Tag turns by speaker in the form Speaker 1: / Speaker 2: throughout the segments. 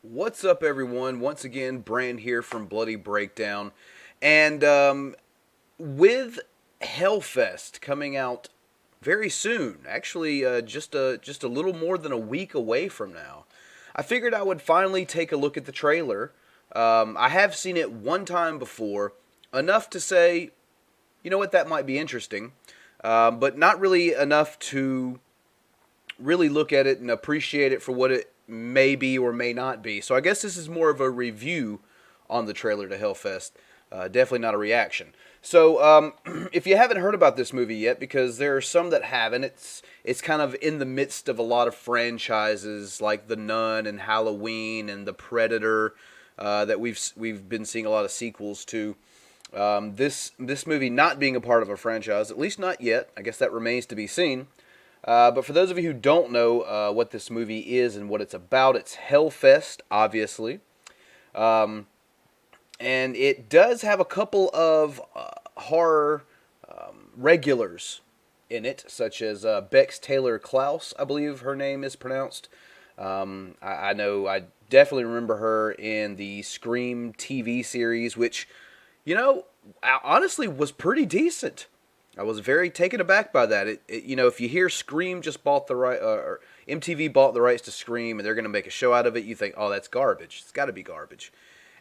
Speaker 1: What's up, everyone? Once again, Brand here from Bloody Breakdown. And with Hellfest coming out very soon, actually just a little more than a week away from now, I figured I would finally take a look at the trailer. I have seen it one time before, enough to say, you know what, that might be interesting, but not really enough to really look at it and appreciate it for what it may be or may not be. So I guess this is more of a review on the trailer to Hellfest. Definitely not a reaction. So if you haven't heard about this movie yet, because there are some that haven't, it's kind of in the midst of a lot of franchises like The Nun and Halloween and The Predator that we've been seeing a lot of sequels to. This movie not being a part of a franchise, at least not yet. I guess that remains to be seen. But for those of you who don't know what this movie is and what it's about, it's Hellfest, obviously. And it does have a couple of horror regulars in it, such as Bex Taylor-Klaus, I believe her name is pronounced. I know I definitely remember her in the Scream TV series, which, honestly was pretty decent. I was very taken aback by that. If you hear Scream just bought the right, or MTV bought the rights to Scream, and they're going to make a show out of it, you think, oh, that's garbage. It's got to be garbage.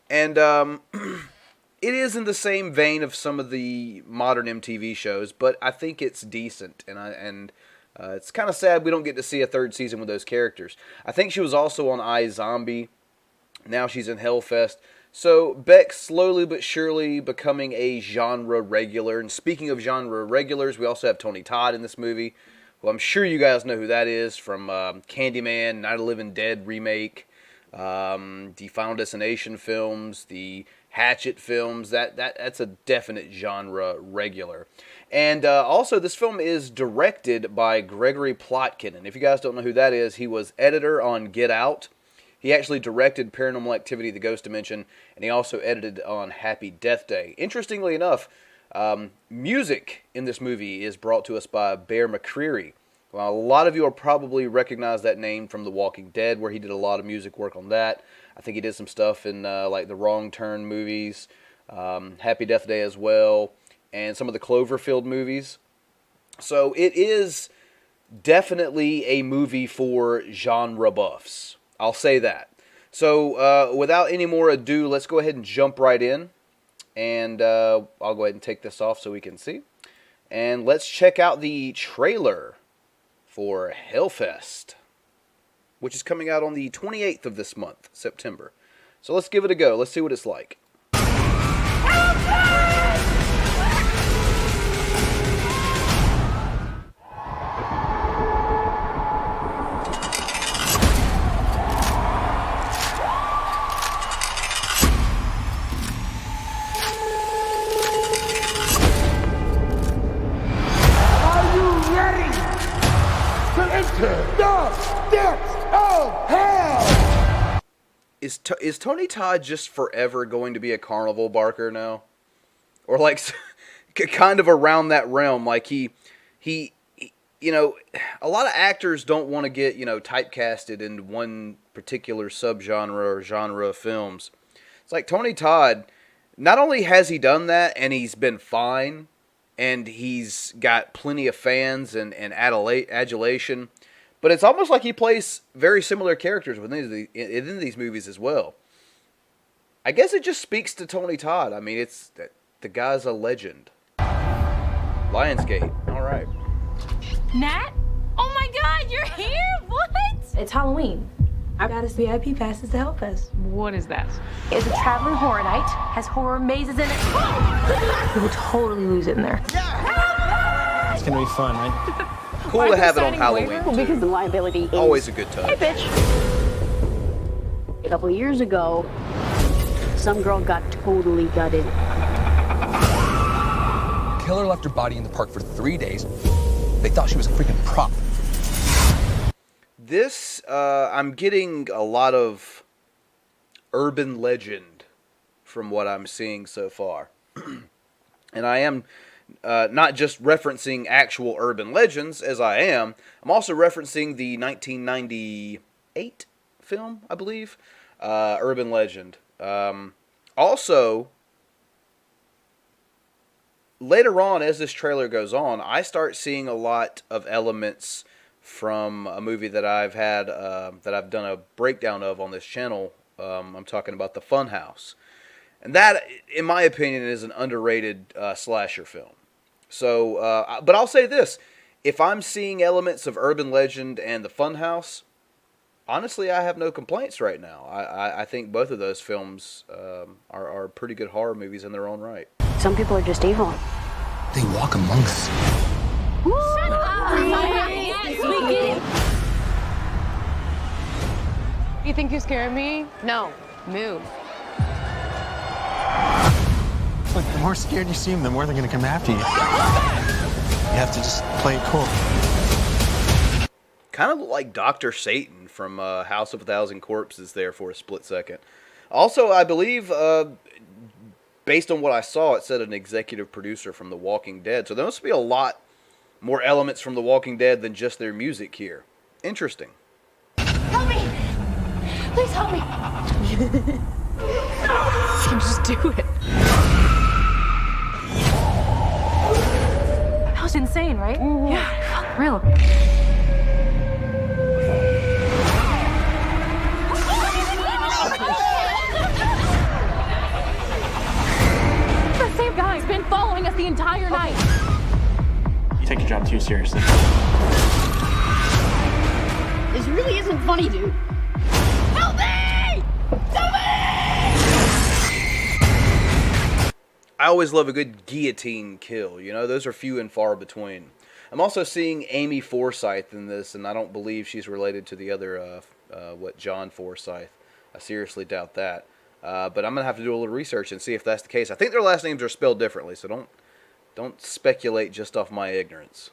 Speaker 1: And it is in the same vein of some of the modern MTV shows, but I think it's decent, and it's kind of sad we don't get to see a third season with those characters. I think she was also on iZombie. Now she's in Hellfest. So Beck slowly but surely becoming a genre regular. And speaking of genre regulars, we also have Tony Todd in this movie. Well, I'm sure you guys know who that is from Candyman, Night of the Living Dead remake, the Final Destination films, the Hatchet films. That's a definite genre regular. And also, this film is directed by Gregory Plotkin. And if you guys don't know who that is, he was editor on Get Out. He actually directed Paranormal Activity, The Ghost Dimension, and he also edited on Happy Death Day. Interestingly enough, music in this movie is brought to us by Bear McCreary. Well, a lot of you will probably recognize that name from The Walking Dead, where he did a lot of music work on that. I think he did some stuff in like the Wrong Turn movies, Happy Death Day as well, and some of the Cloverfield movies. So it is definitely a movie for genre buffs. I'll say that. So without any more ado, let's go ahead and jump right in. And I'll go ahead and take this off so we can see. And let's check out the trailer for Hellfest, which is coming out on the 28th of this month, September. So let's give it a go. Let's see what it's like. Is Tony Todd just forever going to be a carnival barker now? Or like kind of around that realm, like he a lot of actors don't want to get, typecasted in one particular subgenre or genre of films. It's like Tony Todd, not only has he done that and he's been fine and he's got plenty of fans and adulation, but it's almost like he plays very similar characters within these movies as well. I guess it just speaks to Tony Todd. I mean, the guy's a legend. Lionsgate. All right.
Speaker 2: Nat? Oh my God, you're here? What?
Speaker 3: It's Halloween. I got us VIP passes to Hellfest.
Speaker 2: What is that?
Speaker 3: It's a traveling horror night. Has horror mazes in it. You will totally lose it in there.
Speaker 4: It's gonna be fun, right?
Speaker 1: Cool to have it on Halloween.
Speaker 5: Well, because the liability is...
Speaker 1: Always a good touch.
Speaker 5: Hey, bitch. A couple of years ago, some girl got totally gutted.
Speaker 6: Killer left her body in the park for 3 days. They thought she was a freaking prop.
Speaker 1: This, I'm getting a lot of urban legend from what I'm seeing so far. And I am not just referencing actual urban legends, as I'm also referencing the 1998 film, I believe, urban legend. Also, later on, as this trailer goes on, I start seeing a lot of elements from a movie that I've had that I've done a breakdown of on this channel. I'm talking about The Funhouse, and that, in my opinion, is an underrated slasher film. So, but I'll say this: if I'm seeing elements of urban legend and The Funhouse, honestly, I have no complaints right now. I think both of those films are pretty good horror movies in their own right.
Speaker 5: Some people are just evil.
Speaker 6: They walk among us.
Speaker 2: You think you're scaring me? No. Move.
Speaker 4: Look, the more scared you seem, the more they're gonna come after you. You have to just play it cool.
Speaker 1: Kind of look like Dr. Satan from House of a Thousand Corpses there for a split second. Also, I believe, based on what I saw, it said an executive producer from The Walking Dead. So there must be a lot more elements from The Walking Dead than just their music here. Interesting.
Speaker 2: Help me! Please help me! You just do it.
Speaker 3: That was insane, right? Yeah, real.
Speaker 2: The same guy's been following us the entire night.
Speaker 4: You take your job too seriously.
Speaker 5: This really isn't funny, dude.
Speaker 2: Help me! Help me!
Speaker 1: I always love a good guillotine kill. You know, those are few and far between. I'm also seeing Amy Forsyth in this, and I don't believe she's related to the other, John Forsyth. I seriously doubt that. But I'm gonna have to do a little research and see if that's the case. I think their last names are spelled differently, so don't speculate just off my ignorance.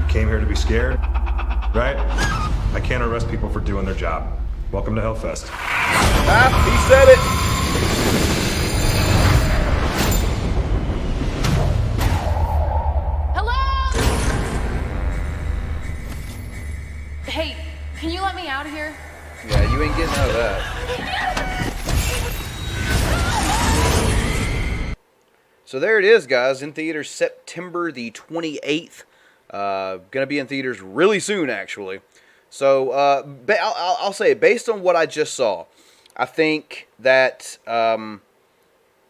Speaker 7: You came here to be scared, right? I can't arrest people for doing their job. Welcome to Hellfest.
Speaker 1: He said it!
Speaker 2: Hello? Hey, can you let me out of here?
Speaker 1: Yeah, you ain't getting out of that. So there it is, guys. In theaters September the 28th. Gonna be in theaters really soon, actually. So I'll say, based on what I just saw, I think that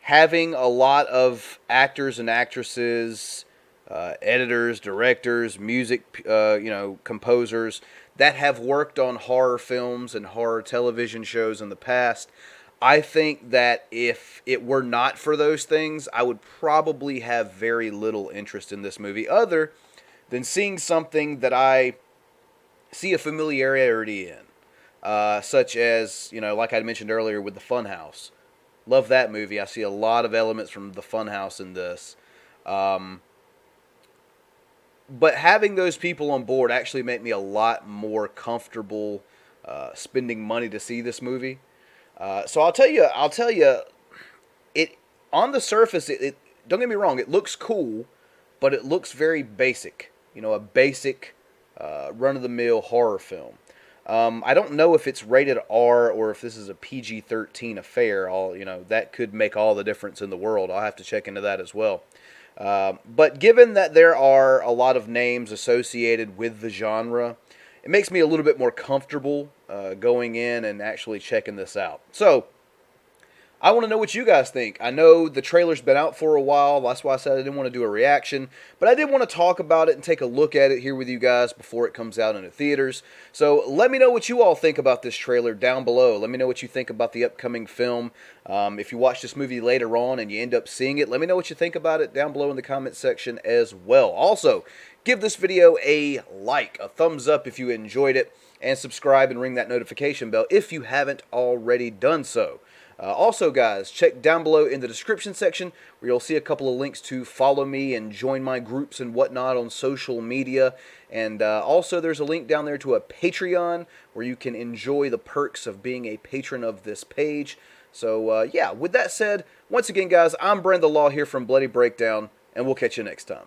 Speaker 1: having a lot of actors and actresses, editors, directors, music, composers that have worked on horror films and horror television shows in the past, I think that if it were not for those things, I would probably have very little interest in this movie, other than seeing something that I see a familiarity in, such as, like I mentioned earlier with The Funhouse. Love that movie. I see a lot of elements from The Funhouse in this. But having those people on board actually made me a lot more comfortable spending money to see this movie. So I'll tell you, it on the surface, it don't get me wrong, it looks cool, but it looks very basic. A basic run-of-the-mill horror film. I don't know if it's rated R or if this is a PG-13 affair. That could make all the difference in the world. I'll have to check into that as well. But given that there are a lot of names associated with the genre, it makes me a little bit more comfortable going in and actually checking this out. So, I want to know what you guys think. I know the trailer's been out for a while. That's why I said I didn't want to do a reaction. But I did want to talk about it and take a look at it here with you guys before it comes out into theaters. So let me know what you all think about this trailer down below. Let me know what you think about the upcoming film. If you watch this movie later on and you end up seeing it, let me know what you think about it down below in the comment section as well. Also, give this video a like, a thumbs up if you enjoyed it, and subscribe and ring that notification bell if you haven't already done so. Also, guys, check down below in the description section where you'll see a couple of links to follow me and join my groups and whatnot on social media. And also, there's a link down there to a Patreon where you can enjoy the perks of being a patron of this page. So, yeah, with that said, once again, guys, I'm Bren the Law here from Bloody Breakdown, and we'll catch you next time.